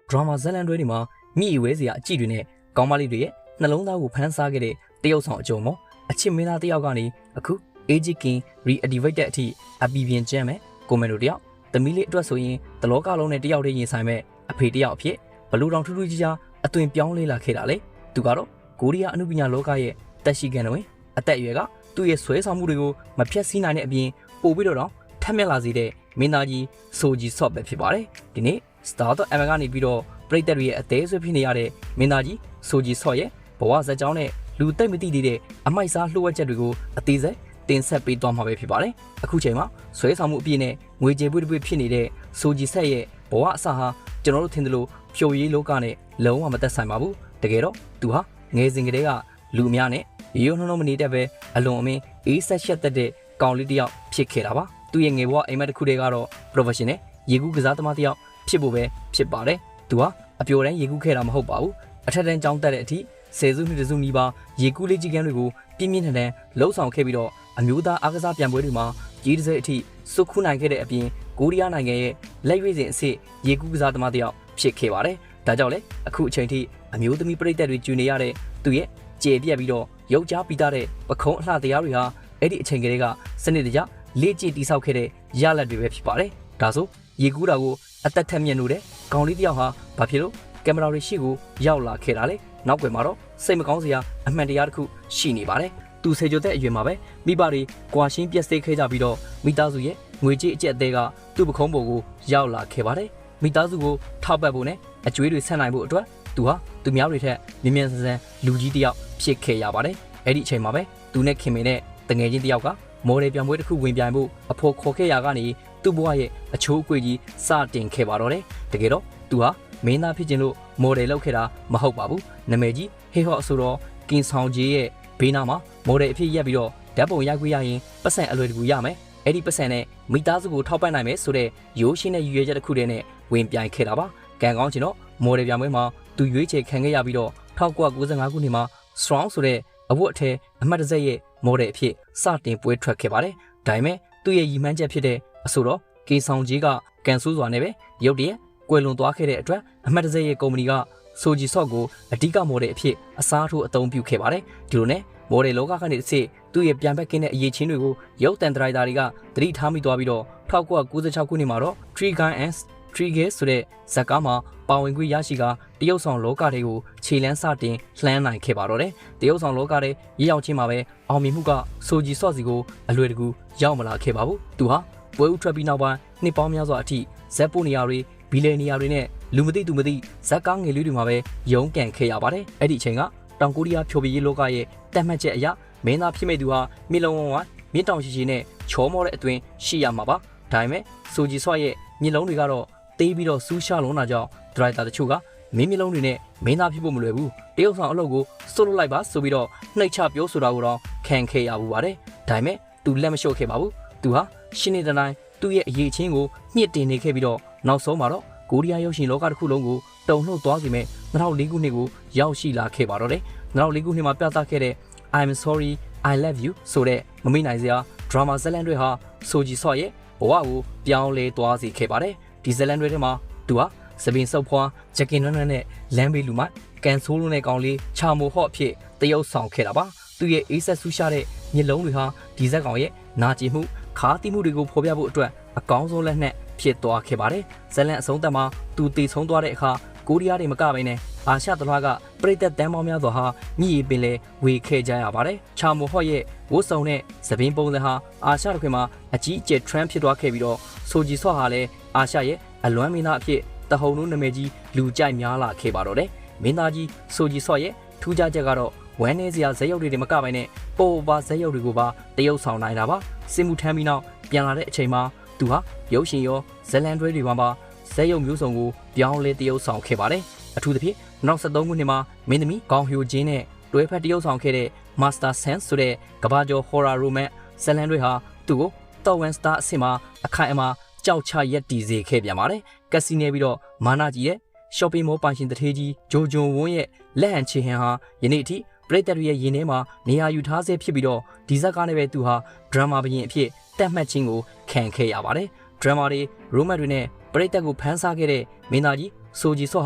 ဒရာမာဇလန်တွဲတွေမှာမြည်ဝဲစရာအကြည့်တွေနဲ့ကောင်းမလေးတွေရဲ့နှလုံးသားကိုဖန်ဆားခဲ့တဲ့တရုတ်ဆောင်အကြုံမောအချစ်မင်းသားတယောက်ကနေအခု AG King Reactivated အထိအပီပြင်ကျမ်းမဲ့ကိုမန်တို့တယောက်သမီးလေးအတွက်ဆိုရင်တလောကလုံးနဲ့တယောက်တည်းရင်ဆိုင်မဲ့အဖေတယောက်အဖြစ်ဘလူတောင်ထူးထူးကြီးကြားအသွင်ပြောင်းလဲလာခဲ့တာလေသူကတော့ကိုရီးယားအနုပညာလောကရဲ့တက်ရှိကန်တွင်အသက်အရွယ်ကသူ့ရဲ့ဆွဲဆောင်မှုတွေကိုမဖြတ်စည်းနိုင်တဲ့အပြင်ပို့ပြီးတော့ထက်မြက်လာစေတဲ့မင်းသားကြီးဆိုဂျီဆော့ပဲဖြစ်ပါတယ်ဒီနေ့ Star တော့ M ကနေပြီးတော့ပရိသတ်တွေရဲ့အသေးဆွဲဖြစ်နေရတဲ့မင်းသားကြီးဆိုဂျီဆော့ရဲ့ဘဝဇာတ်ကြောင်းနဲ့လူသိမ့်မသိသေးတဲ့အမိုက်စားလှုပ်ဝက်ချက်တွေကိုအသေးစိတ်တင်ဆက်ပေးသွားမှာပဲဖြစ်ပါတယ်အခုချိန်မှာဆွဲဆောင်မှုအပြည့်နဲ့ငွေကြေးပွေးပွေးဖြစ်နေတဲ့ဆိုဂျီဆက်ရဲ့ဘဝအစဟာကျွန်တော်တို့ထင်သလိုဖြိုရည်လောကနဲ့လုံးဝမသက်ဆိုင်ပါဘူးတကယ်တော့သူဟာငယ်စဉ်ကတည်းကလူအများနဲ့ရိုးနှုံမနေတတ်ပဲအလွန်အမင်းအေးဆက်ရှက်တဲ့ကောင်လေးတယောက်ဖြစ်ခဲ့တာပါသူရဲ့ငယ်ဘဝအိမ်မက်တစ်ခုတည်းကတော့ professional ရေကူးကစားသမားတယောက်ဖြစ်ဖို့ပဲဖြစ်ပါတယ်သူဟာအပျော်တမ်းရေကူးခဲ့တာမဟုတ်ပါဘူးအထက်တန်းကျောင်းတက်တဲ့အထိဆယ်စုနှစ်တစုနီးပါးရေကူးလေးကြီးကန်းတွေကိုပြင်းပြင်းထန်ထန်လှုပ်ဆောင်ခဲ့ပြီးတော့အမျိုးသားအားကစားပြိုင်ပွဲတွေမှာကြီးတစ်စိတ်အထိစုခုနိုင်ခဲ့တဲ့အပြင်ကိုရီးယားနိုင်ငံရဲ့လက်ရွေးစင်အစ်ရေကူးကစားသမားတယောက်ဖြစ်ခဲ့ပါတယ်ဒါကြောင့်လေအခုအချိန်ထိအမျိုးသမီးပြည်သက်တွေကျူနေရတဲ့သူရဲ့ကျေပြက်ပြီးတော့ရုပ်ကြားပြီးသားတဲ့ပခုံးအလှတရားတွေဟာအဲ့ဒီအချိန်ကလေးကစနစ်တကျလေ့ကျင့်တိဆောက်ခဲ့တဲ့ရလဒ်တွေပဲဖြစ်ပါတယ်ဒါဆိုရေကူးတာကိုအသက်ထက်မြင့်လို့တဲ့ကောင်လေးတယောက်ဟာဘာဖြစ်လို့ကင်မရာတွေရှိကိုရောက်လာခဲ့တာလဲနောက်ွယ်မှာတော့စိတ်မကောင်းစရာအမှန်တရားတစ်ခုရှိနေပါတယ်သူစေကြတဲ့အရွယ်မှာပဲမိဘတွေကွာရှင်းပြက်စိတ်ခဲ့ကြပြီးတော့မိသားစုရဲ့ငွေကြေးအကျက်အသေးကသူ့ပခုံးပေါ်ကိုရောက်လာခဲ့ပါတယ်မိသားစုကိုထောက်ပံ့ဖို့နဲ့အကျွေးတွေဆက်နိုင်ဖို့အတွက်သူဟာသူများတွေထက်မြင်မြန်ဆန်ဆန်လူကြီးတယောက်ဖြစ်ခဲ့ရပါတယ်အဲ့ဒီအချိန်မှာပဲသူနဲ့ခင်မင်နဲ့တငယ်ချင်းတယောက်ကမော်ဒယ်ပြိုင်ပွဲတစ်ခုဝင်ပြိုင်ဖို့အဖို့ခေါ်ခဲ့ရကနေသူ့ဘဝရဲ့အချိုးအကွေကြီးစတင်ခဲ့ပါတော့တယ်တကယ်တော့သူဟာမင်းသားဖြစ်ခြင်းလို့မော်ဒယ်လုပ်ခဲ့တာမဟုတ်ပါဘူးနာမည်ကြီးဟေဟော့ဆိုတော့ကင်ဆောင်ဂျီရဲ့ဘေးနားမှာမော်ဒယ်အဖြစ်ရက်ပြီးတော့ဓာတ်ပုံရိုက်ခွေးရရင်ပတ်စံအလွယ်တကူရမယ်အဲ့ဒီပတ်စံနဲ့မိသားစုကိုထောက်ပံ့နိုင်မယ်ဆိုတဲ့ရိုးရှင်းတဲ့ရည်ရွယ်ချက်တစ်ခုတည်းနဲ့ဝင်ပြိုင်ခဲ့တာပါကံကောင်းချင်တော့မော်ဒယ်ပြိုင်ပွဲမှာသူရွေးချယ်ခံခဲ့ရပြီးတော့1995ခုနှစ်မှာ Strong ဆိုတဲ့အဝတ်အထည်အမှတ်တရရဲ့မော်ဒယ်အဖြစ်စတင်ပွဲထွက်ခဲ့ပါတယ်ဒါပေမဲ့သူ့ရဲ့ရည်မှန်းချက်ဖြစ်တဲ့အဆိုတော့ကေဆောင်ကြီးကကန်ဆိုးစွာနဲ့ပဲရုတ်တရက်ကွယ်လွန်သွားခဲ့တဲ့အတွက်အမှတ်တရရဲ့ကုမ္ပဏီကဆိုဂျီဆော့ကိုအဓိကမော်ဒယ်အဖြစ်အစားထိုးအသုံးပြုခဲ့ပါတယ်ဒီလိုနဲ့မော်ဒယ်လောကကနေတစ်စစ်သူ့ရဲ့ပြန်ဘက်ကင်းတဲ့အရေးချင်းတွေကိုရုပ်တံဒရိုက်တာတွေကသတိထားမိသွားပြီးတော့1996ခုနှစ်မှာတော့ Three Guy and Three Girls ဆိုတဲ့ဇာတ်ကားမှာပါဝင်ခွင့်ရရှိကတရုတ်ဆောင်လောကတွေကိုခြေလန်းစတင်လှမ်းနိုင်ခဲ့ပါတော့တယ်တရုတ်ဆောင်လောကတွေရရောက်ချင်းမှာပဲအောင်မြင်မှုကဆိုဂျီဆော့စီကိုအလွယ်တကူရောက်မလာခဲ့ပါဘူးသူဟာပွဲဥထွက်ပြီးနောက်ပိုင်းနှစ်ပေါင်းများစွာအထိဇက်ပိုနီယာတွေဘီလီနီယာတွေနဲ့လူမသိသူမသိဇက်ကားငယ်လေးတွေမှာပဲရုန်းကန်ခဲ့ရပါတယ်အဲ့ဒီအချိန်ကတောင်ကိုရီးယားဖြိုပြရေးလောကရဲ့တတ်မှတ်ချက်အရမင်းသားဖြစ်မဲ့သူဟာမြေလုံးဝဝမြင့်တောင်ရှိရှိနဲ့ချောမောတဲ့အသွင်ရှိရမှာပါဒါပေမဲ့ဆိုဂျီဆော့ရဲ့မျက်လုံးတွေကတော့တေးပြီးတော့စူးရှာလုံးတာကြောင့်ဒရိုက်တာတချို့ကမင်းမျက်လုံးတွေနဲ့မင်းသားဖြစ်ဖို့မလွယ်ဘူးတရုတ်ဆောင်အလုပ်ကိုစွတ်လွတ်လိုက်ပါဆိုပြီးတော့နှိတ်ချပြောဆိုတာကိုတော့ခံခဲ့ရဘူးပါတယ်ဒါပေမဲ့သူလက်မလျှော့ခဲ့ပါဘူးသူဟာရှင်းနေတဲ့အတိုင်းသူ့ရဲ့အရေးချင်းကိုညှစ်တင်နေခဲ့ပြီးတော့နောက်ဆုံးမှာတော့ကိုရီးယားရုပ်ရှင်လောကတစ်ခုလုံးကိုတုံ့လှုပ်သွားစေမဲ့2004ခုနှစ်ကိုရောက်ရှိလာခဲ့ပါတော့တယ်2004ခုနှစ်မှာပြသခဲ့တဲ့ I'm sorry I love you ဆိုတဲ့မမိနိုင်စရာဒရာမာဇလန်တွေဟာဆိုဂျီဆော့ရဲ့ဘဝကိုပြောင်းလဲသွားစေခဲ့ပါတယ်ဒီဇလန်တွေထဲမှာသူဟာစပင်စုပ်ဖွားဂျက်ကင်နွန်းနွန်းနဲ့လမ်းဘေးလူမကန်ဆိုးလုံးနဲ့ကောင်လေးချာမိုဟော့အဖြစ်တရုတ်ဆောင်ခဲ့တာပါသူရဲ့အေးဆက်ဆူရှာတဲ့မျက်လုံးတွေဟာဒီဇက်ကောင်ရဲ့နာကျင်မှုခါတိမှုတွေကိုဖော်ပြဖို့အတွက်အကောင်းဆုံးလက်နက်ဖြစ်သွားခဲ့ပါတယ်ဇလန်အဆုံးသတ်မှာသူတည်ဆုံးသွားတဲ့အခါကိုရီးယားတွေမကဘဲနဲ့အာရှတလွှားကပြည်သက်တန်းပေါင်းများစွာဟာညှိပင်လေဝေခဲ့ကြရပါတယ်ချာမိုဟော့ရဲ့ဝတ်စုံနဲ့သပင်ပုံစံဟာအာရှတစ်ခွင်မှာအကြီးအကျယ် trend ဖြစ်သွားခဲ့ပြီးတော့ဆိုဂျီဆော့ဟာလည်းအာရှရဲ့အလွမ်းမင်းသားအဖြစ်တဟုန်လုံးနာမည်ကြီးလူကြိုက်များလာခဲ့ပါတော့တယ်မင်းသားကြီးဆိုဂျီဆော့ရဲ့ထူးခြားချက်ကတော့ဝမ်းနေစရာဇက်ရုပ်တွေမကဘဲနဲ့ပိုပါဇက်ရုပ်တွေကိုပါတရုပ်ဆောင်နိုင်တာပါစစ်မှုထမ်းပြီးနောက်ပြန်လာတဲ့အချိန်မှာသူဟာရုပ်ရှင်ရောဇလန်တွဲတွေမှာဇက်ရုပ်မျိုးစုံကိုပြောင်းလဲတရုပ်ဆောင်ခဲ့ပါတယ်အထူးသဖြင့်2013ခုနှစ်မှာမင်းသမီးကောင်းဟျိုဂျင်းနဲ့တွဲဖက်တရုပ်ဆောင်ခဲ့တဲ့ Master Sense ဆိုတဲ့ကမ္ဘာကျော် horror romance ဇလန်တွေဟာသူ့ကိုတော်ဝန်စတာအဆင့်မှာအခိုင်အမာကြောက်ချရက်တီစေခဲ့ပြန်ပါတယ်ကက်စီနေပြီးတော့မာနာကြီးရဲ့ shopping mall ပိုင်ရှင်တထေးကြီးဂျိုဂျွန်ဝန်းရဲ့လက်ဟန်ချေဟန်ဟာယနေ့အထိပြည်သက်တွေရဲ့ရင်ထဲမှာနေရာယူထားဆဲဖြစ်ပြီးတော့ဒီဇက်ကားနဲ့ပဲသူဟာဒရမာဘရင်အဖြစ်တက်မှတ်ခြင်းကိုခံခဲ့ရပါတယ်ဒရမာတွေရိုမတ်တွေနဲ့ပြည်သက်ကိုဖန်ဆားခဲ့တဲ့မင်းသားကြီး ဆိုဂျီဆော့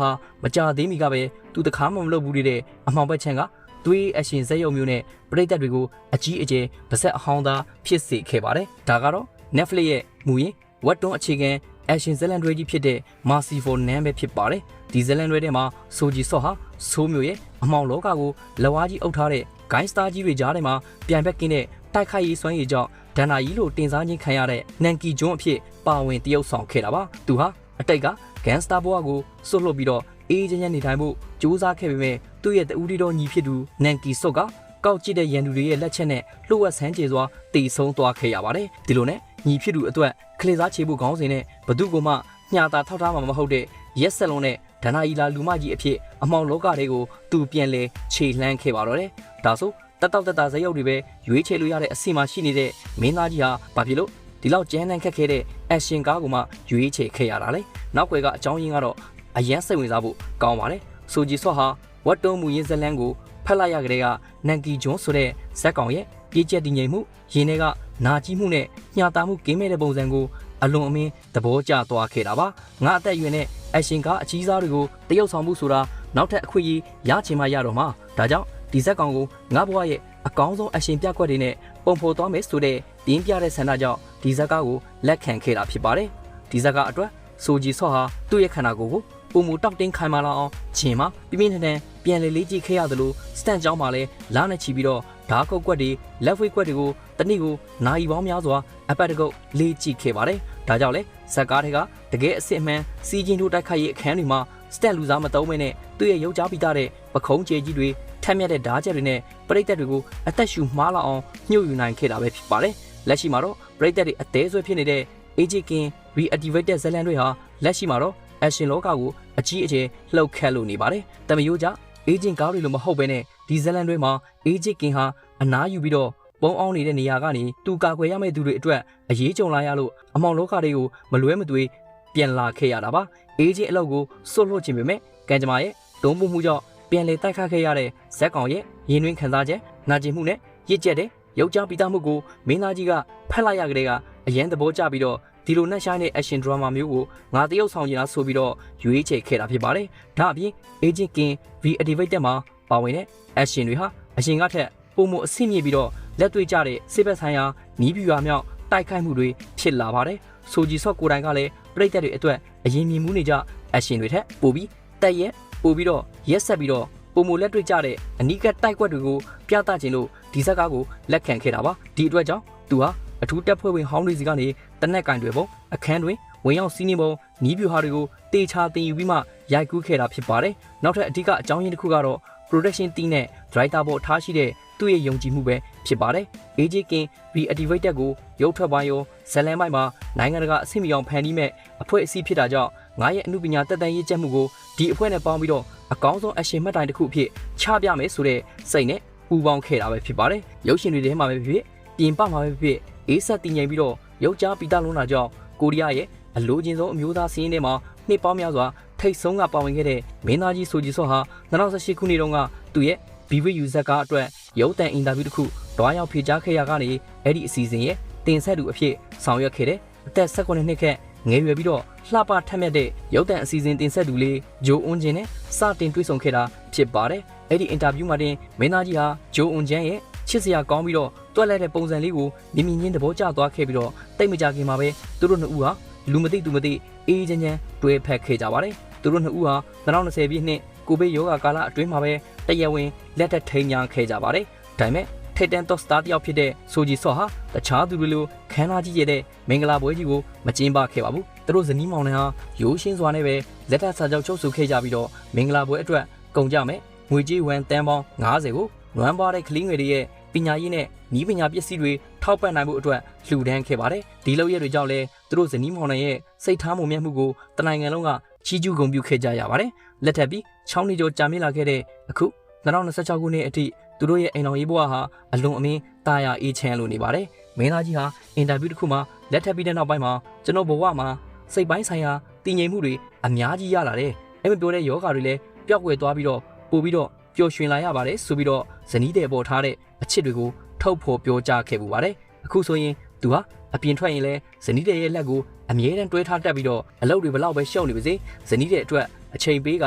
ဟာမကြာသေးမီကပဲသူတခါမှမလုပ်ဘူးတဲ့အမှောင်ဘက်ချန်ကသွေးအရှင်ဇက်ရုံမျိုးနဲ့ပရိသတ်တွေကိုအကြီးအကျယ်ဗစက်အဟောင်းသားဖြစ်စေခဲ့ပါတယ်ဒါကတော့ Netflix ရဲ့မူရင်းဝတ်တွန်းအခြေခံအရှင်ဇလန်တွေကြီးဖြစ်တဲ့ Mercy for Nan ပဲဖြစ်ပါတယ်ဒီဇလန်တွေထဲမှာဆိုဂျီဆော့ဟာဆိုးမျိုးရဲ့အမှောင်လောကကိုလက်ဝါးကြီးအုပ်ထားတဲ့ဂိုင်းစတာကြီးတွေကြားထဲမှာပြန်ဘက်ကင်းတဲ့တိုက်ခိုက်ရေးစွမ်းရည်ကြောင့်ဒန်နာကြီးလိုတင်စားခြင်းခံရတဲ့နန်ကီဂျွန်းအဖြစ်ပါဝင်တရုပ်ဆောင်ခဲ့တာပါသူဟာအတိတ်ကဂန်စတာဘွားကိုစွတ်လွတ်ပြီးတော့အေးချမ်းချမ်းနေထိုင်ဖို့ကြိုးစားခဲ့ပေမဲ့သူ့ရဲ့တူတီတော်ညီဖြစ်သူနန်ကီဆော့ကကောက်ကျစ်တဲ့ရန်သူတွေရဲ့လက်ချက်နဲ့လှုပ်ဝက်ဆန်းကျေစွာတီဆုံးသွားခဲ့ရပါတယ်ဒီလိုနဲ့ညီဖြစ်သူအတွက်ကလေးစားချေဖို့ခေါင်းစဉ်နဲ့ဘသူကမှညှာတာထောက်ထားမှာမဟုတ်တဲ့ရက်ဆက်လုံးနဲ့ဒနာအီလာလူမကြီးအဖြစ်အမှောင်လောကတွေကိုသူပြန်လဲခြေလှမ်းခဲ့ပါတော့တယ်ဒါဆိုတက်တောက်တက်တာဇက်ရုပ်တွေပဲရွေးချယ်လို့ရတဲ့အစီအမရှိနေတဲ့မင်းသားကြီးဟာဘာဖြစ်လို့ဒီလောက်ကြမ်းတမ်းခက်ခဲတဲ့အရှင်ကားကမှရွေးချယ်ခဲ့ရတာလေနောက်ွယ်ကအကြောင်းရင်းကတော့အရန်စိတ်ဝင်စားဖို့ကောင်းပါတယ်ဆိုဂျီဆော့ဟာဝတ်တုံးမူရင်းဇလန်းကိုဖက်လိုက်ရကြတဲ့ကနန်ကီဂျွန်းဆိုတဲ့ဇက်ကောင်ရဲ့ပြေးကျက်တည်ငြိမ်မှုရင်းတွေကနာကြီးမှုနဲ့ညှာတာမှုကင်းမဲ့တဲ့ပုံစံကိုအလွန်အမင်းသဘောကျသွားခဲ့တာပါငါအသက်အရွယ်နဲ့အရှင်ကားအကြီးစားတွေကိုတရုပ်ဆောင်မှုဆိုတာနောက်ထပ်အခွင့်အရေးရချင်မှရတော့မှာဒါကြောင့်ဒီဇက်ကောင်ကိုငါဘဝရဲ့အကောင်းဆုံးအရှင်ပြကွက်တွေနဲ့ပုံဖော်သွားမယ်ဆိုတဲ့ပြင်းပြတဲ့ဆန္ဒကြောင့်ဒီဇက်ကားကိုလက်ခံခဲ့တာဖြစ်ပါတယ်ဒီဇက်ကားအတွက်ဆိုဂျီဆော့ဟာသူ့ရဲ့ခန္ဓာကိုယ်ကိုပုံမူတောက်တင်းခိုင်မာလာအောင်ဂျင်မှာပြင်းပြင်းထန်ထန်ပြန်လေလေးကြည့်ခဲ့ရသလိုစတန်ကြောင်းမှာလည်းလာနဲ့ချီပြီးတော့ဓာတ်ကုတ်ကွက်တွေလက်ဝဲကွက်တွေကိုတနည်းကိုနိုင်ပေါင်းများစွာအပတ်တကုတ်လေးကြည့်ခဲ့ပါတယ်ဒါကြောင့်လေဇက်ကားတွေကတကယ်အစ်အမှန်စီဂျင်တို့တိုက်ခိုက်ရေးအခန်းတွေမှာစတက်လူစားမသုံးမဲနဲ့သူ့ရဲ့ရုပ်ကြားပြီးသားတဲ့ပခုံးကျဲကြီးတွေထက်မြက်တဲ့ဓာတ်ချက်တွေနဲ့ပရိသတ်တွေကိုအသက်ရှူမှားလာအောင်ညှို့ယူနိုင်ခဲ့တာပဲဖြစ်ပါတယ်လက်ရှိမှာတော့ပရိသတ်တွေအသေးဆွဲဖြစ်နေတဲ့ Aging Reactivated ဇလန်တွေဟာလက်ရှိမှာတော့အရှင်လောကကိုအကြီးအကျယ်လှုပ်ခတ်လို့နေပါတယ်တမယိုးကြ Aging ကားတွေလိုမဟုတ်ဘဲနဲ့ဒီဇလန်တွေမှာ Aging ဟာအနားယူပြီးတော့ပုံအောင်နေတဲ့နေရာကနေသူကာကွယ်ရမယ့်သူတွေအတွက်အရေးကြုံလာရလို့အမောင်လောကတွေကိုမလွဲမသွေပြန်လာခဲ့ရတာပါအေးချင်းအလုပ်ကိုစွတ်လွတ်ခြင်းပေမဲ့ကံကြမ္မာရဲ့တုံးမှုကြောင့်ပြန်လေတိုက်ခတ်ခဲ့ရတဲ့ဇက်ကောင်ရဲ့ရင်တွင်းခံစားချက်နာကျင်မှုနဲ့ရစ်ကျက်တဲ့ယောက်ျားပိသားမှုကိုမင်းသားကြီးကဖက်လိုက်ရကြတဲ့ကအရန်သဘောကျပြီးတော့ဒီလိုနဲ့ရှိုင်းတဲ့ action drama မျိုးကိုငါတရုပ်ဆောင်နေတာဆိုပြီးတော့ရွေးချယ်ခဲ့တာဖြစ်ပါတယ်ဒါအပြင် Aging King Reactivated မှာပါဝင်တဲ့ action တွေဟာအရှင်ကထက်ပုံမအဆင့်မြင့်ပြီးတော့လက်တွေ့ကျတဲ့စစ်ဘက်ဆိုင်ရာနီးပြူရာမြောက်တိုက်ခိုက်မှုတွေဖြစ်လာပါတယ်ဆိုဂျီဆော့ကိုတိုင်ကလည်းပရိသတ်တွေအတွက်အရင်မြင်မှုနေကြအရှင်တွေထက်ပိုပြီးတက်ရက်ပိုပြီးတော့ရက်ဆက်ပြီးတော့ပုံမလက်တွေ့ကျတဲ့အနီးကပ်တိုက်ကွက်တွေကိုပြသခြင်းလို့ဒီဇက်ကားကိုလက်ခံခဲ့တာပါဒီအတွက်ကြောင့်သူဟာအထူးတပ်ဖွဲ့ဝင်ဟောင်းတွေစီကနေတနက်ကင်တွေပုံအခန်းတွင်ဝင်ရောက်စီးနှင်းပုံနီးပြူဟာတွေကိုတေချာတင်ယူပြီးမှရိုက်ကူးခဲ့တာဖြစ်ပါတယ်နောက်ထပ်အဓိကအကြောင်းရင်းတစ်ခုကတော့ production team နဲ့ director ပေါ်ထားရှိတဲ့သူ့ရဲ့ယုံကြည်မှုပဲဖြစ်ပါတယ် Aging King Reactivated ကိုရုပ်ထွက်ပိုင်းရောဇလန်ပိုင်းမှာနိုင်ငံတကာအဆင့်မီအောင်ဖန်တီးမဲ့အဖွဲ့အစည်းဖြစ်တာကြောင့်ငါရဲ့အမှုပညာတက်တန်းရေးချက်မှုကိုဒီအဖွဲ့နဲ့ပေါင်းပြီးတော့အကောင်းဆုံးအရှင်မှတ်တိုင်တစ်ခုအဖြစ်ချပြမယ်ဆိုတဲ့စိတ်နဲ့ပူပေါင်းခဲ့တာပဲဖြစ်ပါတယ်ရုပ်ရှင်တွေထဲမှာပဲဖြစ်ပြင်ပမှာပဲဖြစ်အေးဆက်တည်ငြိမ်ပြီးတော့ရုပ်ကြားပီတာလုံးတာကြောင့်ကိုရီးယားရဲ့အလိုချင်ဆုံးအမျိုးသားစီးရင်ထဲမှာနှစ်ပေါင်းများစွာထိတ်ဆုံးကပါဝင်ခဲ့တဲ့မင်းသားကြီးဆိုဂျီဆော့ဟာ2018ခုနှစ်တုန်းကသူ့ရဲ့ BV ဇက်ကားအတွက်ရုပ်သံအင်တာဗျူးတစ်ခုတွားရောက်ဖြေကြားခဲ့ရကနေအဲ့ဒီအစီအစဉ်ရဲ့တင်ဆက်သူအဖြစ်ဆောင်ရွက်ခဲ့တဲ့အသက်18နှစ်ခန့်ငယ်ရွယ်ပြီးတော့လှပထက်မြက်တဲ့ရုပ်သံအစီအစဉ်တင်ဆက်သူလေးဂျိုအွန်ဂျင်နဲ့စတင်တွေ့ဆုံခဲ့တာဖြစ်ပါတယ်အဲ့ဒီအင်တာဗျူးမှာတင်မင်းသားကြီးဟာဂျိုအွန်ဂျန်ရဲ့ချစ်စရာကောင်းပြီးတော့တွက်လိုက်တဲ့ပုံစံလေးကိုမြင်မြင်ချင်းသဘောကျသွားခဲ့ပြီးတော့တိတ်မကြခင်မှာပဲသူတို့နှစ်ဦးဟာလူမသိသူမသိအေးချမ်းချမ်းတွေ့ဖက်ခဲ့ကြပါတယ်သူတို့နှစ်ဦးဟာ2020ပြည့်နှစ်ကိုဗစ်ရောဂါကာလအတွင်းမှာပဲတရားဝင်လက်ထပ်ထိန်းညာခဲ့ကြပါတယ်ဒါပေမဲ့ထိတ်တန့်တော့စတာတယောက်ဖြစ်တဲ့ဆိုဂျီဆော့ဟာတခြားသူတွေလိုခမ်းနားကြီးရတဲ့မင်္ဂလာပွဲကြီးကိုမကျင်းပခဲ့ပါဘူးသူတို့ဇနီးမောင်နှံဟာရိုးရှင်းစွာနဲ့ပဲလက်ထပ်စာချုပ်ချုပ်ဆိုခဲ့ကြပြီးတော့မင်္ဂလာပွဲအတွက်ကုန်ကြမယ်ငွေကြေးဝန်တန်းပေါင်း90ကိုနွမ်းပါတဲ့ကလေးငယ်တွေရဲ့ပညာရေးနဲ့ဤပညာပစ္စည်းတွေထောက်ပံ့နိုင်မှုအတွက်လှူဒန်းခဲ့ပါတယ်ဒီလောက်ရတွေကြောင့်လည်းသူတို့ဇနီးမောင်နှံရဲ့စိတ်ထားမှုမြတ်မှုကိုတနိုင်ငံလုံးကချီးကျူးဂုဏ်ပြုခဲ့ကြရပါတယ်လက်ထပ်ပြီး6နှစ်ကျော်ကြာမြင့်လာခဲ့တဲ့အခု2026ခုနှစ်အထိသူတို့ရဲ့အိမ်တော်ရေးဘဝဟာအလွန်အမင်းတာယာအေးချမ်းလို့နေပါတယ်မင်းသားကြီးဟာအင်တာဗျူးတစ်ခုမှာလက်ထပ်ပြီးတဲ့နောက်ပိုင်းမှာကျွန်တော်ဘဝမှာစိတ်ပိုင်းဆိုင်ရာတည်ငြိမ်မှုတွေအများကြီးရလာတယ်အဲ့မပြောတဲ့ယောဂါတွေလည်းပျောက်ကွယ်သွားပြီးတော့ပို့ပြီးတော့ပျော်ရွှင်လာရပါတယ်ဆိုပြီးတော့ဇနီးတဲ့ပေါ်ထားတဲ့အချစ်တွေကိုထုတ်ဖော်ပြောကြားခဲ့ပူပါတယ်အခုဆိုရင်သူဟာအပြင်ထွက်ရင်လဲဇနီးတဲ့ရဲ့လက်ကိုအမြဲတမ်းတွဲထားတတ်ပြီးတော့အလုပ်တွေဘလောက်ပဲရှုံနေပါစေဇနီးတဲ့အတွက် အချိန်ပေးက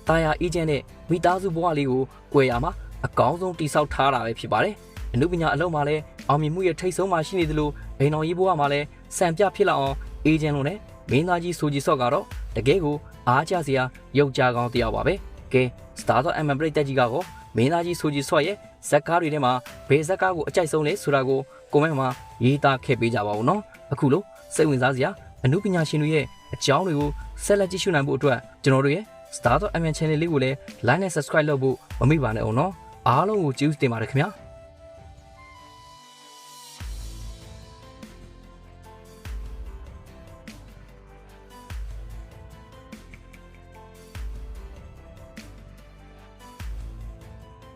တာယာအေဂျင့်နဲ့မိသားစုဘဝလေးကိုကွယ်ရမှာအကောင်းဆုံးတိဆောက်ထားတာပဲဖြစ်ပါတယ်အမှုပညာအလုံးမှာလည်းအောင်မြင်မှုရဲ့ထိတ်ဆုံးမှာရှိနေသလိုအိမ်တော်ကြီးဘဝမှာလည်းစံပြဖြစ်လာအောင်အေဂျင့်လုံးနဲ့မင်းသားကြီးဆိုကြီးဆော့ကတော့တကယ်ကိုအားကျစရာရုပ်ကြကောင်းတယောက်ပါပဲကဲစတာတော့ MM ပရိသတ်ကြီးကတော့မင်းသားကြီးဆိုကြီးဆော့ရဲ့ဇက်ကားတွေထဲမှာဘယ်ဇက်ကားကိုအကြိုက်ဆုံးလဲဆိုတာကိုကွန်မန့်မှာရေးသားခဲ့ပေးကြပါဦးနော်အခုလို့စိတ်ဝင်စားစရာအမှုပညာရှင်တွေရဲ့အကြောင်းတွေကိုဆက်လက်ကြည့်ရှုနိုင်ဖို့အတွက်ကျွန်တော်တို့ရဲ့ Star.MN Channel လေးကိုလည်း Like နဲ့ Subscribe လုပ်ဖို့မမေ့ပါနဲ့အောင်နော်အားလုံးကိုကျေးဇူးတင်ပါတယ်ခင်ဗျာ